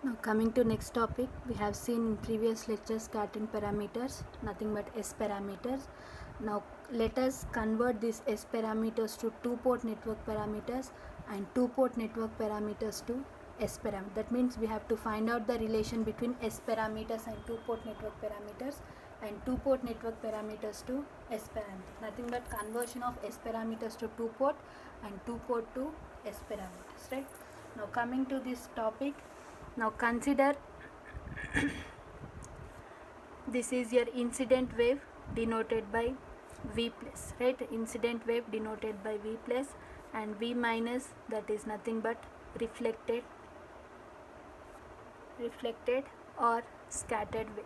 Now coming to next topic, we have seen in previous lectures scattering parameters, nothing but S parameters. Now let us convert these S parameters to two-port network parameters and two-port network parameters to S parameters. That means we have to find out the relation between S parameters and two-port network parameters and two-port network parameters to S parameters. Nothing but conversion of S parameters to two-port and two-port to S parameters, right? Now coming to this topic, now consider this is your incident wave denoted by V plus, right? Incident wave denoted by V plus, and V minus, that is nothing but reflected or scattered wave,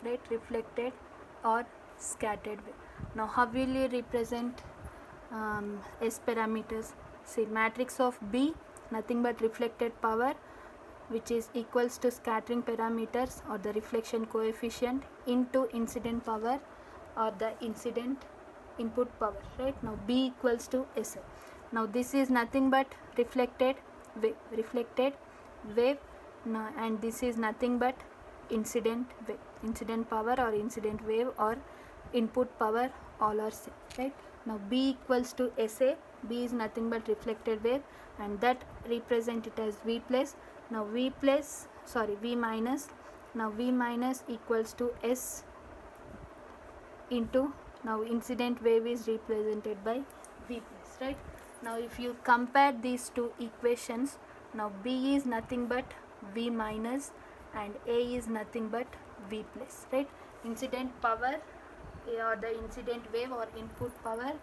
right? Reflected or scattered wave. Now how will you represent S parameters? See, matrix of B, nothing but reflected power, which is equals to scattering parameters or the reflection coefficient into incident power or the incident input power, right? Now B equals to SI. Now this is nothing but reflected wave, now, and this is nothing but incident wave, incident power or incident wave or input power, all are same, right? Now B equals to SA. B is nothing but reflected wave, and that represent it as V plus. Now V minus. Now V minus equals to S into, now incident wave is represented by V plus, right? Now if you compare these two equations, now B is nothing but V minus and A is nothing but V plus, right? Incident power or the incident wave or input power,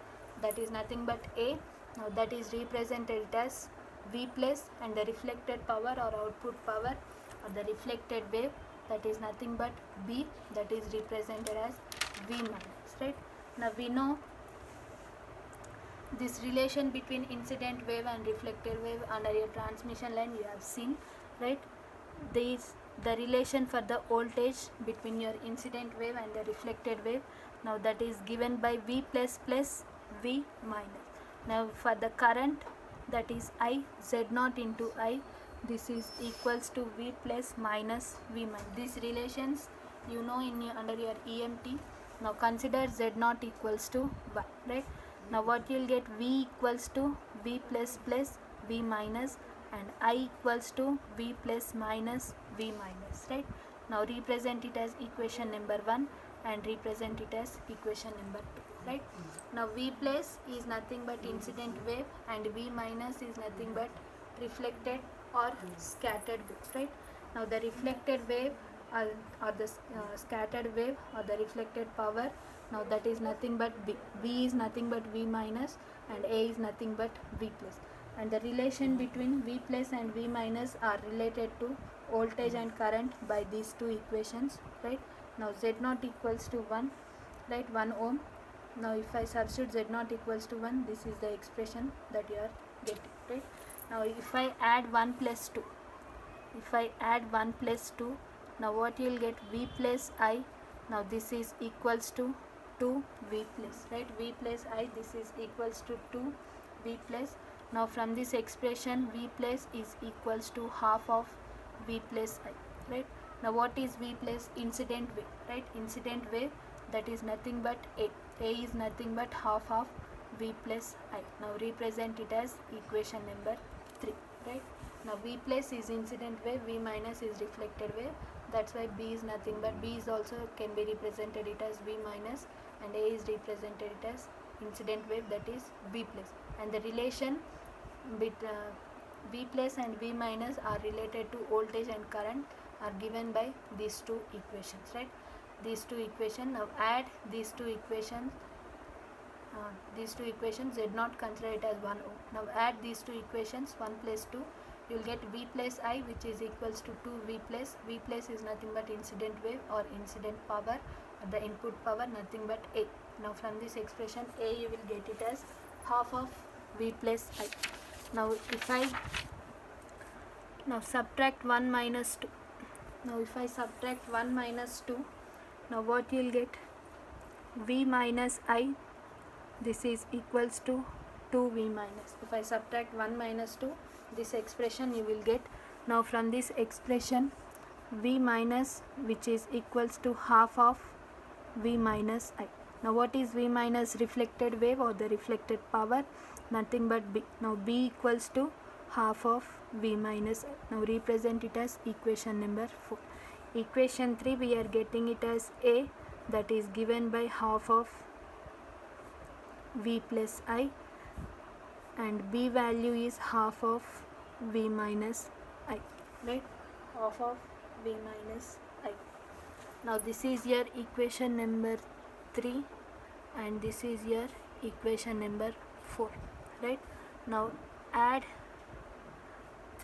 that is nothing but A. Now that is represented as V plus, and the reflected power or output power or the reflected wave, that is nothing but B, that is represented as V minus, right? Now we know this relation between incident wave and reflected wave under your transmission line, you have seen, right? The relation for the voltage between your incident wave and the reflected wave, now that is given by V plus plus V minus. Now for the current, that is I, Z0 into I, this is equals to V plus minus V minus. These relations you know in your, under your EMT. Now consider Z0 equals to 1, right? Now what you will get, V equals to V plus plus V minus and I equals to V plus minus V minus, right? Now represent it as equation number 1 and represent it as equation number 2, right? Now V plus is nothing but incident wave and V minus is nothing but reflected or scattered wave, right? Now the reflected wave or the scattered wave or the reflected power, now that is nothing but B. B is nothing but V minus and A is nothing but V plus. And the relation between V plus and V minus are related to voltage and current by these two equations, right? Now Z0 equals to 1, right? 1 ohm. Now if I substitute Z0 equals to 1, this is the expression that you are getting, right? Now if I add 1 plus 2, now what you will get, V plus I, now this is equals to 2 V plus, right? V plus I, this is equals to 2 V plus. Now from this expression, V plus is equals to half of V plus I, right? Now what is V plus? Incident wave, right? Incident wave, that is nothing but A. A is nothing but half of V plus I. Now represent it as equation number 3, right? Now V plus is incident wave, V minus is reflected wave. That's why B is nothing but, B is also can be represented it as V minus and A is represented it as incident wave, that is V plus. And the relation between V plus and V minus are related to voltage and current are given by these two equations, right? These two equations. Now add these two equations. Z0 consider it as 1 ohm. Now add these two equations, 1 plus 2, you will get V plus I, which is equals to 2 V plus. V plus is nothing but incident wave or incident power or the input power, nothing but A. Now from this expression, A you will get it as half of V plus I. Now if I now subtract 1 minus 2, now if I subtract 1 minus 2, now what you will get, V minus I, this is equals to 2 V minus. If I subtract 1 minus 2, this expression you will get Now from this expression, V minus, which is equals to half of V minus I. Now what is V minus? Reflected wave or the reflected power? Nothing but B. Now B equals to half of V minus I. Now represent it as equation number 4. Equation 3, we are getting it as A, that is given by half of V plus I, and B value is half of V minus I, right? Half of V minus I. Now this is your equation number 3 and this is your equation number 4, right? Now add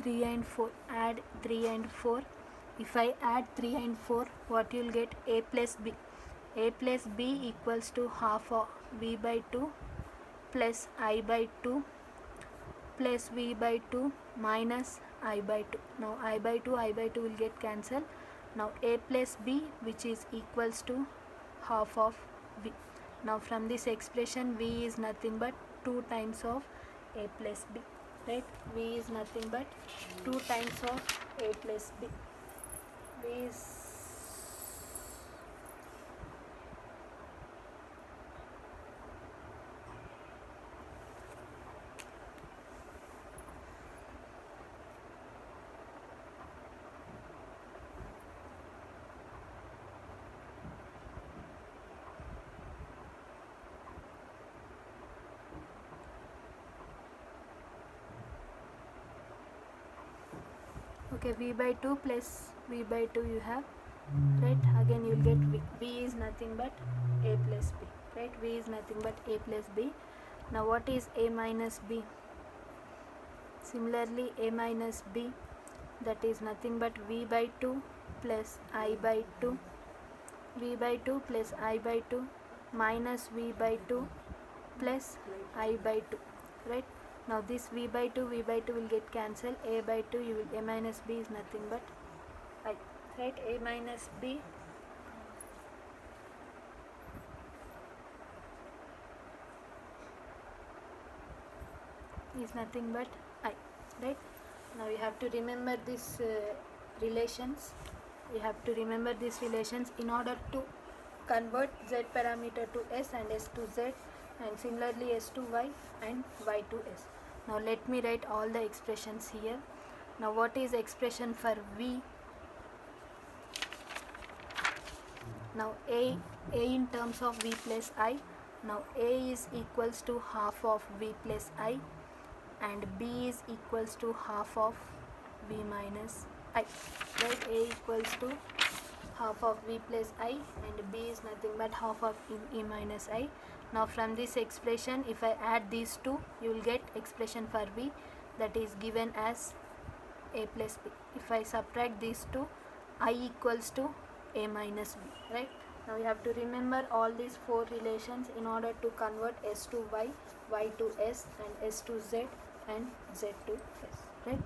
3 and 4. Add 3 and 4. If I add 3 and 4, what you will get? A plus B. A plus B equals to half of V by 2 plus I by 2 plus V by 2 minus I by 2. Now I by 2 will get cancelled. Now A plus B, which is equals to half of V. Now from this expression, V is nothing but 2 times of A plus B, right? V is nothing but 2 times of A plus B. V is okay, V by 2 plus V by 2 you have, right? Again you will get V. V is nothing but A plus B, right? V is nothing but A plus B. Now what is A minus B? Similarly, A minus B, that is nothing but V by 2 plus I by 2. V by 2 plus I by 2 minus V by 2 plus I by 2, right? Now this V by 2 will get cancelled. A by 2 you will, A minus B is nothing but I, right? A minus B is nothing but I, right? Now you have to remember these relations. You have to remember these relations in order to convert Z parameter to S and S to Z, and similarly S to Y and Y to S. Now let me write all the expressions here. Now what is expression for V? Now A in terms of V plus I. Now A is equals to half of V plus I and B is equals to half of V minus I, right? A equals to half of V plus I and B is nothing but half of E minus I. Now from this expression, if I add these two, you will get expression for V, that is given as A plus B. If I subtract these two, I equals to A minus B, right? Now you have to remember all these 4 relations in order to convert S to Y, Y to S and S to Z and Z to S, right?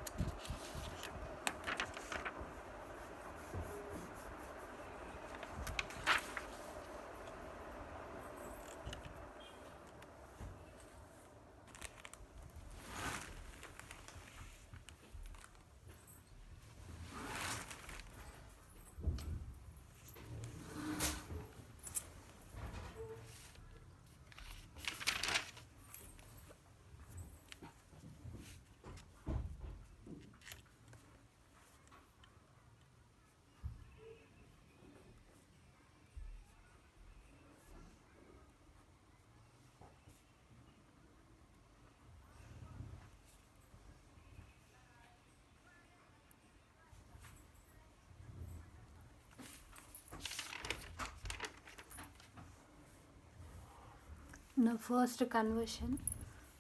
Now first conversion,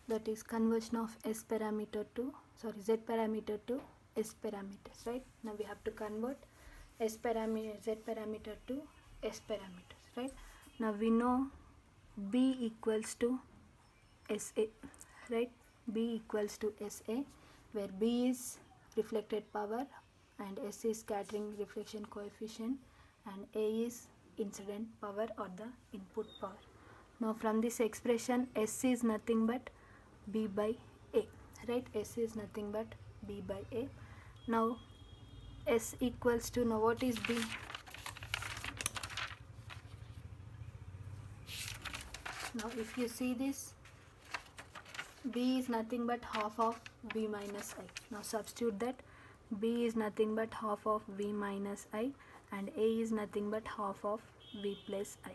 that is conversion of Z parameter to S parameters, right? Now we have to convert Z parameter to S parameters, right? Now we know B equals to SA, right? B equals to SA, where B is reflected power and S is scattering reflection coefficient and A is incident power or the input power. Now from this expression, S is nothing but B by A, right? S is nothing but B by A. Now S equals to, now what is B? Now if you see this, B is nothing but half of V minus I. Now substitute that. B is nothing but half of V minus I and A is nothing but half of V plus I.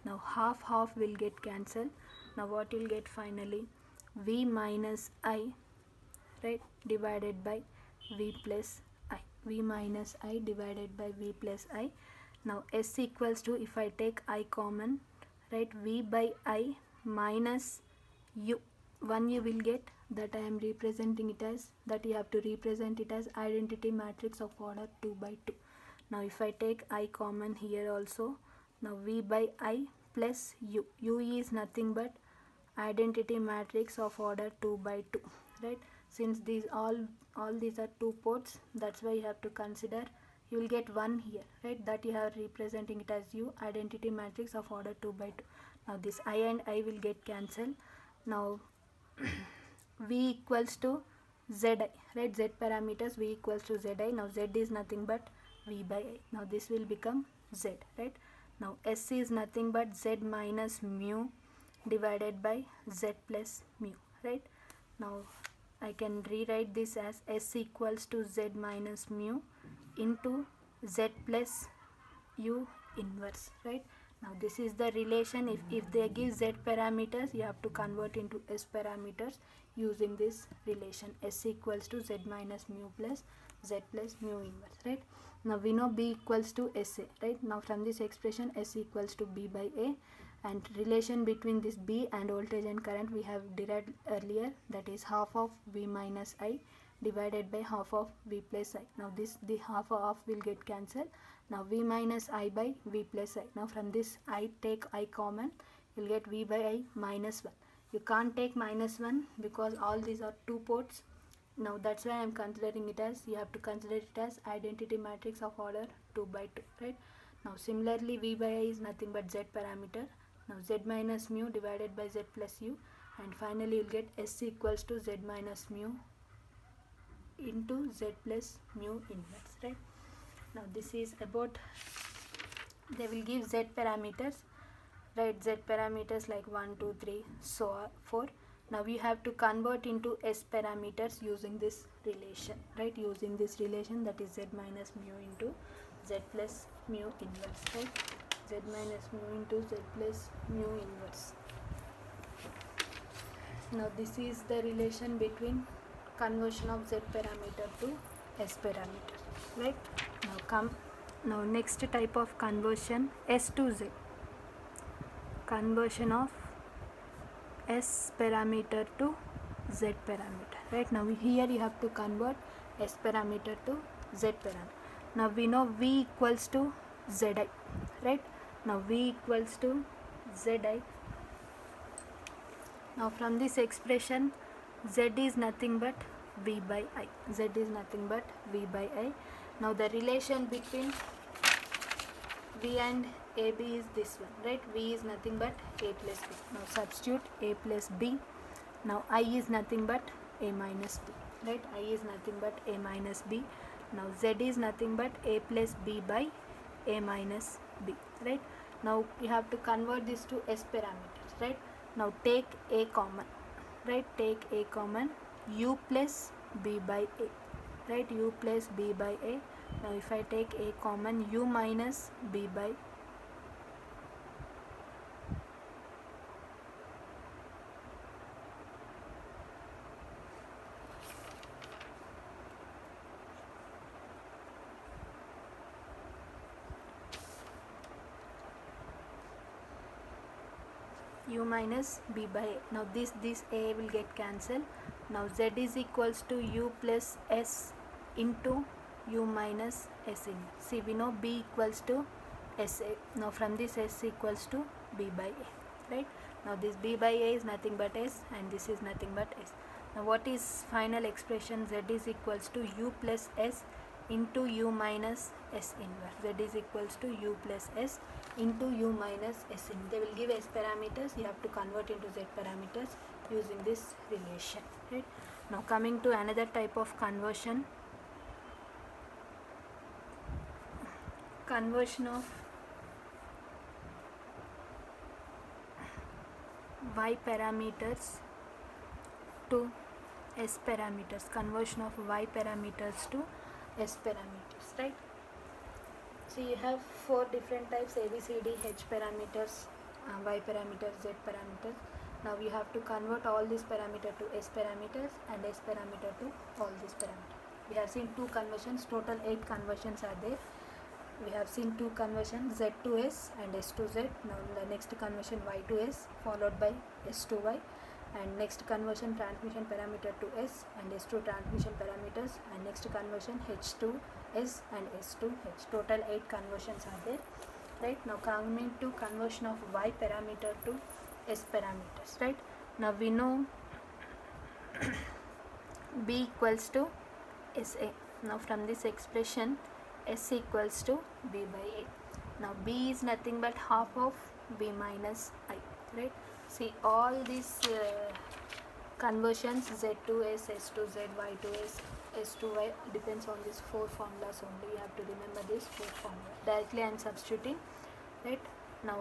Now half will get cancelled. Now what you'll get finally? V minus I, right, divided by V plus I. V minus I divided by V plus I. Now S equals to, if I take I common, right, V by I minus U. One you will get, that I am representing it as, that you have to represent it as identity matrix of order 2 by 2. Now if I take I common here also, now V by I plus U. U is nothing but identity matrix of order 2 by 2, right? Since these all these are two ports, that's why you have to consider, you will get 1 here, right, that you are representing it as U, identity matrix of order 2 by 2. Now this I and I will get cancelled. Now V equals to Zi, right, Z parameters, V equals to Zi. Now Z is nothing but V by I. Now this will become Z, right? Now S is nothing but Z minus mu divided by Z plus mu, right? Now I can rewrite this as S equals to Z minus mu into Z plus U inverse, right? Now this is the relation. If they give Z parameters, you have to convert into S parameters using this relation. S equals to Z minus mu plus Z plus mu inverse, right? Now we know B equals to SA, right? Now from this expression, S equals to B by A, and relation between this B and voltage and current we have derived earlier, that is half of V minus I divided by half of V plus I. Now the half will get cancelled. Now V minus I by V plus I. Now from this I take I common, you will get V by I minus 1. You can't take minus 1 because all these are two ports. Now that's why I am considering it as, you have to consider it as identity matrix of order 2 by 2, right? Now similarly V by I is nothing but Z parameter. Now Z minus mu divided by Z plus U, and finally you will get S equals to Z minus mu into Z plus mu inverse, right? Now this is about, they will give Z parameters, right, Z parameters like 1 2 3 so 4. Now we have to convert into S parameters using this relation, right, using this relation, that is Z minus mu into Z plus mu inverse, right? Z minus mu into Z plus mu inverse. Now this is the relation between conversion of Z parameter to S parameter, right? Now next type of conversion, S to Z, conversion of S parameter to Z parameter, right? Now here you have to convert S parameter to Z parameter. Now we know V equals to Zi, right? Now V equals to Zi. Now from this expression, Z is nothing but V by I. Z is nothing but V by I. Now the relation between V and AB is this one, right? V is nothing but A plus B. Now substitute A plus B. Now I is nothing but A minus B, right? I is nothing but A minus B. Now Z is nothing but A plus B by A minus B, right? Now you have to convert this to S parameters, right? Now take A common, right? Take A common, U plus B by A, right? U plus B by A. Now if I take A common, U minus B by U minus B by A. Now this A will get cancelled. Now Z is equals to U plus S into U minus S in. See, we know B equals to SA. Now from this S equals to B by A, right? Now this B by A is nothing but S, and this is nothing but S. Now what is final expression? Z is equals to U plus S into U minus S inverse. Z is equals to U plus S into U minus S in. They will give S parameters. You have to convert into Z parameters using this relation, right? Now coming to another type of conversion, conversion of y parameters to s parameters, conversion of y parameters to s parameters, right? So you have four different types: A, B, C, D, H parameters, y parameters, z parameters. Now you have to convert all these parameters to s parameters and s parameter to all these parameters. We have seen two conversions, total 8 conversions are there. We have seen two conversions, z to s and s to z. Now the next conversion, y to s followed by s to y, and next conversion, transmission parameter to s and s to transmission parameters, and next conversion, h to s and s to h. Total 8 conversions are there, right? Now coming to conversion of y parameter to s parameters, right? Now we know b equals to sa. Now from this expression, s equals to b by a. Now b is nothing but half of b minus I, right? See all these conversions, z to s, s to z, y to s to y, depends on these four formulas only. You have to remember these four formulas. Directly I am substituting, right? Now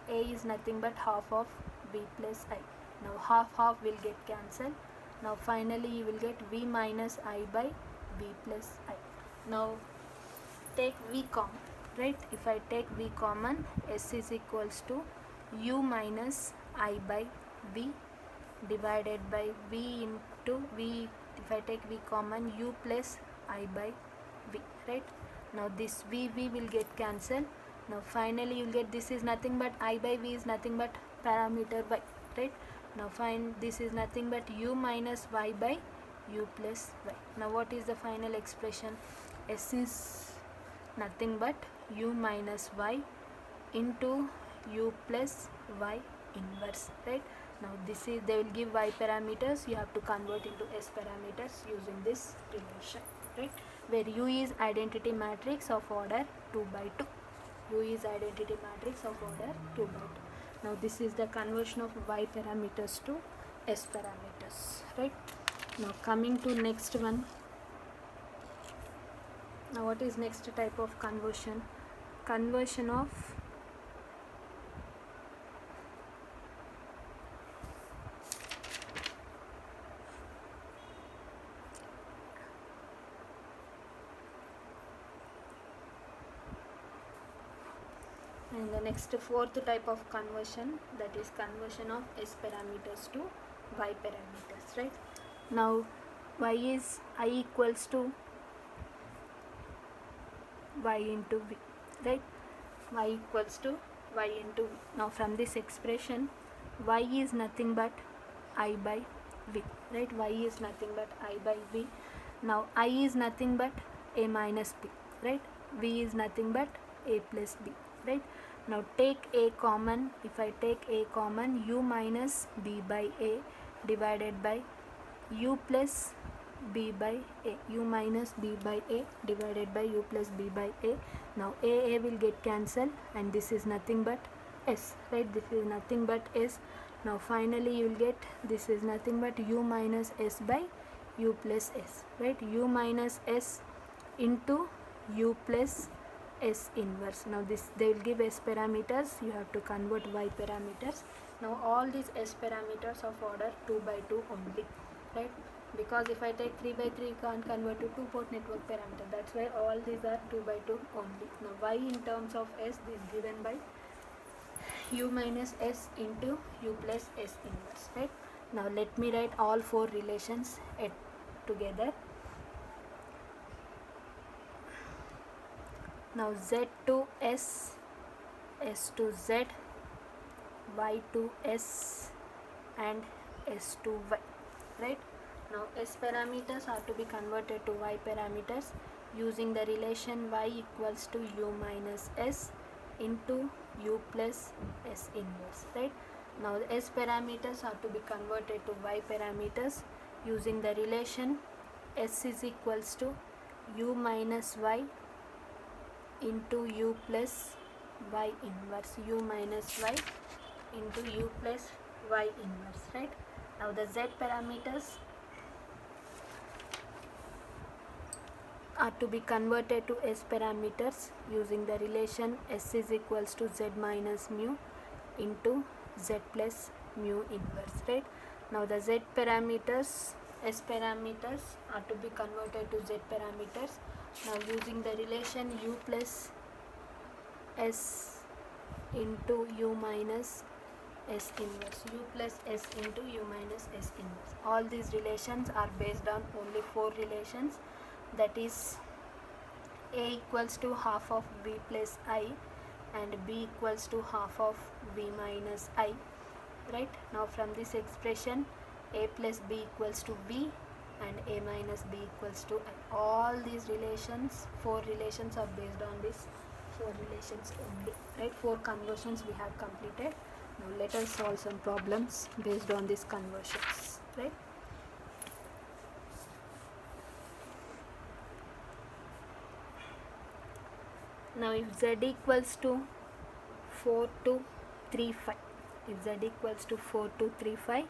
a is nothing but half of b plus I. Now half will get cancelled. Now finally you will get v minus I by v plus I. Now take v common, right? If I take v common, s is equals to u minus I by v divided by v into v. If I take v common, u plus I by v, right? Now this v will get cancelled. Now finally you will get, this is nothing but I by v is nothing but parameter y, right? Now find this is nothing but u minus y by u plus y. Now what is the final expression? S is nothing but u minus y into u plus y inverse, right? Now this is, they will give y parameters, you have to convert into s parameters using this relation, right? Where u is identity matrix of order 2 by 2. U is identity matrix of order 2 by 2. Now this is the conversion of y parameters to s parameters, right? Now coming to next one. Now what is next type of conversion? Conversion of and the next fourth type of conversion, that is conversion of s parameters to y parameters, right? Now y is I equals to y into v, right? Y equals to y into v. Now from this expression, y is nothing but I by v, right? Y is nothing but I by v. Now I is nothing but a minus b, right? V is nothing but a plus b, right? Now take a common. If I take a common, u minus b by a divided by u plus b by a, u minus b by a divided by u plus b by a. Now a will get cancelled and this is nothing but s, right? This is nothing but s. Now finally you will get, this is nothing but u minus s by u plus s, right? U minus s into u plus s inverse. Now this, they will give s parameters, you have to convert y parameters. Now all these s parameters of order 2 by 2 only, right? Because if I take 3 by 3, you can't convert to 2-port network parameter. That's why all these are 2 by 2 only. Now y in terms of s is given by u minus s into u plus s inverse, right? Now let me write all four relations together. Now z to s, s to z, y to s and s to y, right? Now s parameters are to be converted to y parameters using the relation y equals to u minus s into u plus s inverse, right? Now the s parameters are to be converted to y parameters using the relation s is equals to u minus y into u plus y inverse, u minus y into u plus y inverse, right? Now the z parameters are to be converted to S parameters using the relation S is equals to Z minus mu into Z plus mu inverse, right? Now the Z parameters, S parameters are to be converted to Z parameters. Now using the relation U plus S into U minus S inverse, U plus S into U minus S inverse. All these relations are based on only 4 relations, that is A equals to half of B plus I and B equals to half of B minus I, right? Now from this expression A plus B equals to B and A minus B equals to I. All these relations, 4 relations are based on this 4 relations only, right? 4 conversions we have completed. Now let us solve some problems based on these conversions, right? Now if Z equals to 4 to 3, 5, if Z equals to 4 to 3, 5,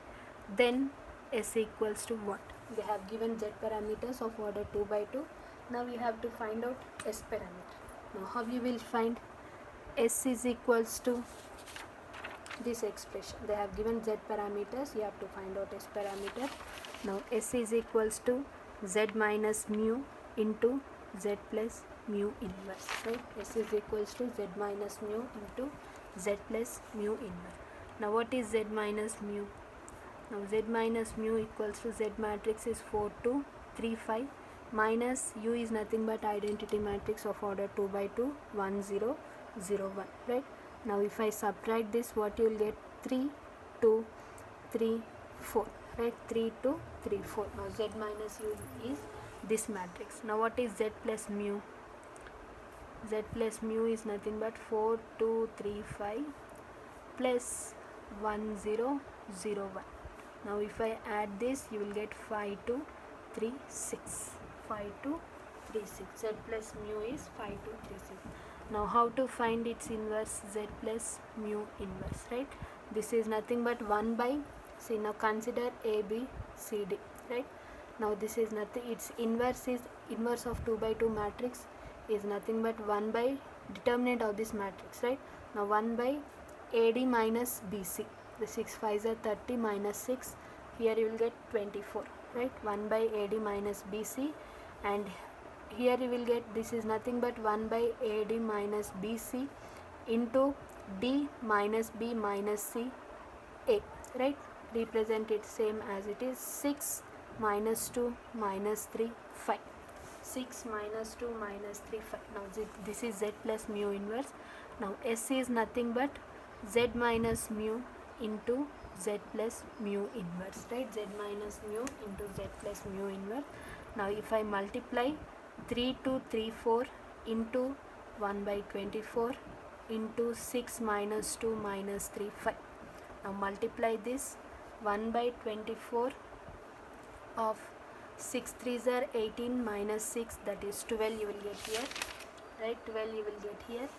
then S equals to what? They have given Z parameters of order 2 by 2. Now you have to find out S parameter. Now how you will find? S is equals to this expression. They have given Z parameters, you have to find out S parameter. Now S is equals to Z minus mu into Z plus mu inverse, right? S is equals to Z minus mu into Z plus mu inverse. Now what is Z minus mu? Now Z minus mu equals to Z matrix is 4 2 3 5 minus U is nothing but identity matrix of order 2 by 2 1 0 0 1, right? Now if I subtract this, what you will get? 3 2 3 4, right? 3 2 3 4. Now Z minus U is this matrix. Now what is Z plus mu? Z plus mu is nothing but 4 2 3 5 plus 1 0 0 1. Now if I add this, you will get 5 2 3 6. 5 2 3 6. Z plus mu is 5 2 3 6. Now how to find its inverse? Z plus mu inverse, right? This is nothing but 1 by, see now consider A B C D, right? Now this is nothing, its inverse is inverse of 2 by 2 matrix is nothing but 1 by determinant of this matrix, right? Now 1 by AD minus BC. The 6 5s are 30 minus 6, here you will get 24, right? 1 by AD minus BC, and here you will get, this is nothing but 1 by AD minus BC into D minus B minus C A, right? Represent it same as it is. 6 minus 2 minus 3 5. 6 minus 2 minus 3 5. Now this is Z plus mu inverse. Now S is nothing but Z minus mu into Z plus mu inverse, right? Z minus mu into Z plus mu inverse. Now if I multiply 3 2 3 4 into 1 by 24 into 6 minus 2 minus 3 5. Now multiply this. 1 by 24 of 6 3s are 18 minus 6, that is 12 you will get here, right? 12 you will get here.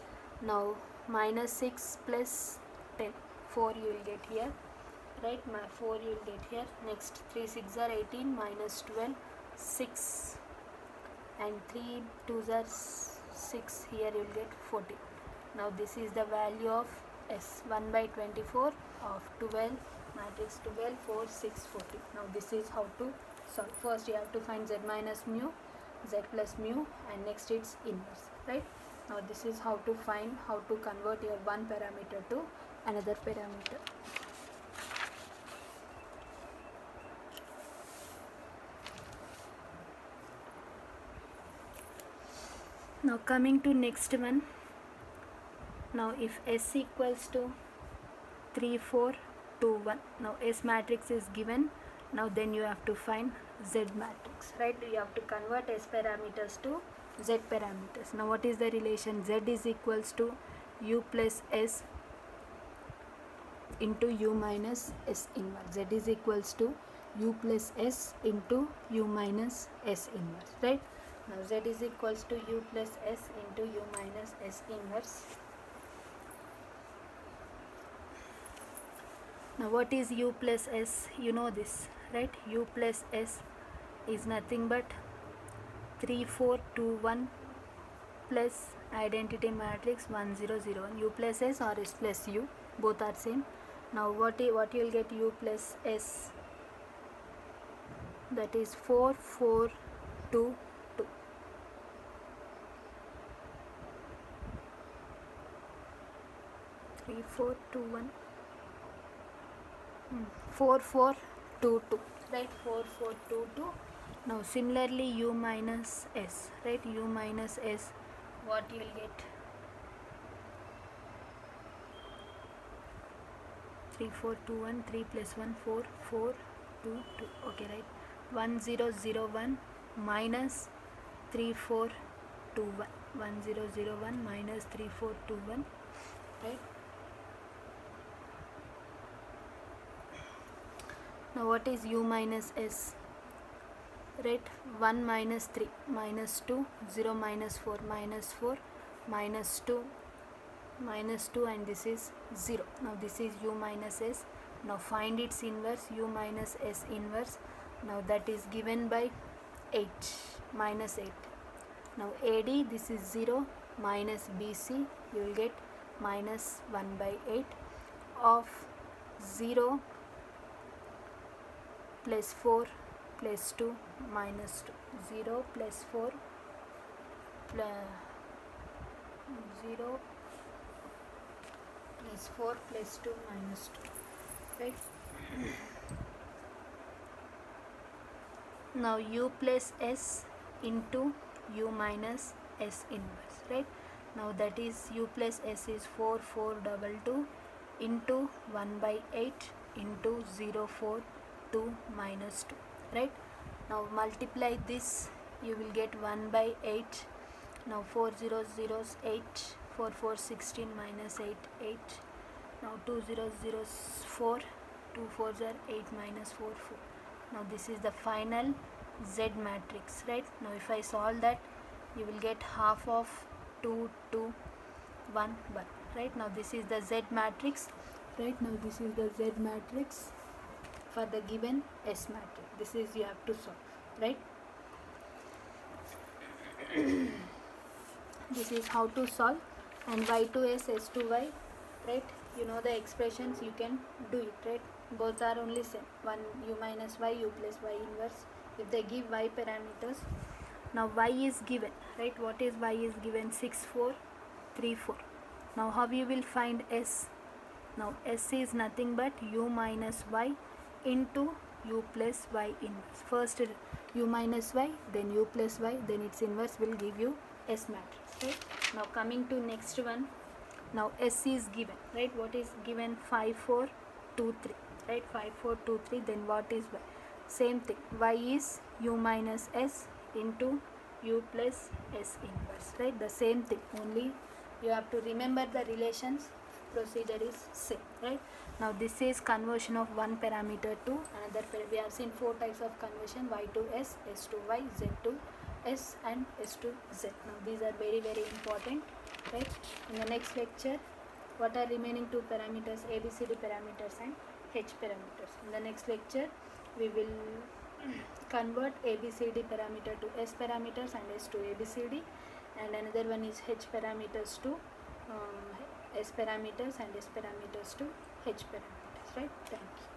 Now minus 6 plus 10, 4 you will get here, right? 4 you will get here. Next 3 6 are 18 minus 12 6, and 3 2s are 6, here you will get 14. Now this is the value of S. 1 by 24 of 12 matrix 12 4 6 14. Now this is how to solve. First you have to find Z minus mu, Z plus mu, and next its inverse, right? Now this is how to find, how to convert your one parameter to another parameter. Now coming to next one. Now if S equals to 3 4 2 1, now S matrix is given. Now then you have to find Z matrix, right? You have to convert S parameters to Z parameters. Now what is the relation? Z is equals to U plus S into U minus S inverse. Z is equals to U plus S into U minus S inverse, right? Now Z is equals to U plus S into U minus S inverse. Now what is U plus S? You know this, right? U plus S is nothing but 3 4 2 1 plus identity matrix 1 0 0 1. U plus S or S plus U, both are same. Now what you will get, U plus S, that is 4 4 2 2. 3 4 2 1 4 4 2 2, right? 4 4 2 2. Now similarly U minus S, right? U minus S, what you will get, 3 4 2 1, 3 plus 1 4 4 2 2. Okay, right? 1 0 0 1 minus 3 4 2 1. 1 0 0 1 minus 3 4 2 1, right? Now what is U minus S, right? 1 minus 3 minus 2, 0 minus 4 minus 4 minus 2 minus 2, and this is 0. Now this is U minus S. Now find its inverse, U minus S inverse. Now that is given by 8 minus 8. Now AD, this is 0 minus BC, you will get minus 1 by 8 of 0 plus 4 plus 2 minus 2. 0 plus 4 plus 0 plus 4 plus 2 minus 2, right? Now U plus S into U minus S inverse, right? Now that is U plus S is 4 4 2 2 into 1 by 8 into 0 4 2 minus 2, right? Now multiply this, you will get 1 by 8. Now 4 0 0s 8, 4 4 16 minus 8 8. Now 2 0 0 4, 2 4s are 8 minus 4 4. Now this is the final Z matrix, right? Now if I solve that, you will get half of 2 2 1 1, right? Now this is the Z matrix, right? Now this is the Z matrix for the given S matrix. This is you have to solve, right? This is how to solve. And Y to S, S to Y, right? You know the expressions, you can do it, right? Both are only same. One U minus Y, U plus Y inverse. If they give Y parameters, now Y is given, right? What is Y is given? 6 4 3 4. Now how you will find S? Now S is nothing but U minus Y into U plus Y inverse. First U minus Y, then U plus Y, then its inverse will give you S matrix, right? Now coming to next one. Now S is given, right? What is given? 5 4 2 3, right? 5 4 2 3. Then what is Y? Same thing. Y is U minus S into U plus S inverse, right? The same thing, only you have to remember the relations. Procedure is same, right? Now this is conversion of one parameter to another. We have seen 4 types of conversion: Y to S, S to Y, Z to S, and S to Z. Now these are very very important, right? In the next lecture, what are remaining 2 parameters? ABCD parameters and H parameters. In the next lecture, we will convert ABCD parameter to S parameters and S to ABCD, and another one is H parameters to S parameters and S parameters to H parameters, right? Thank you.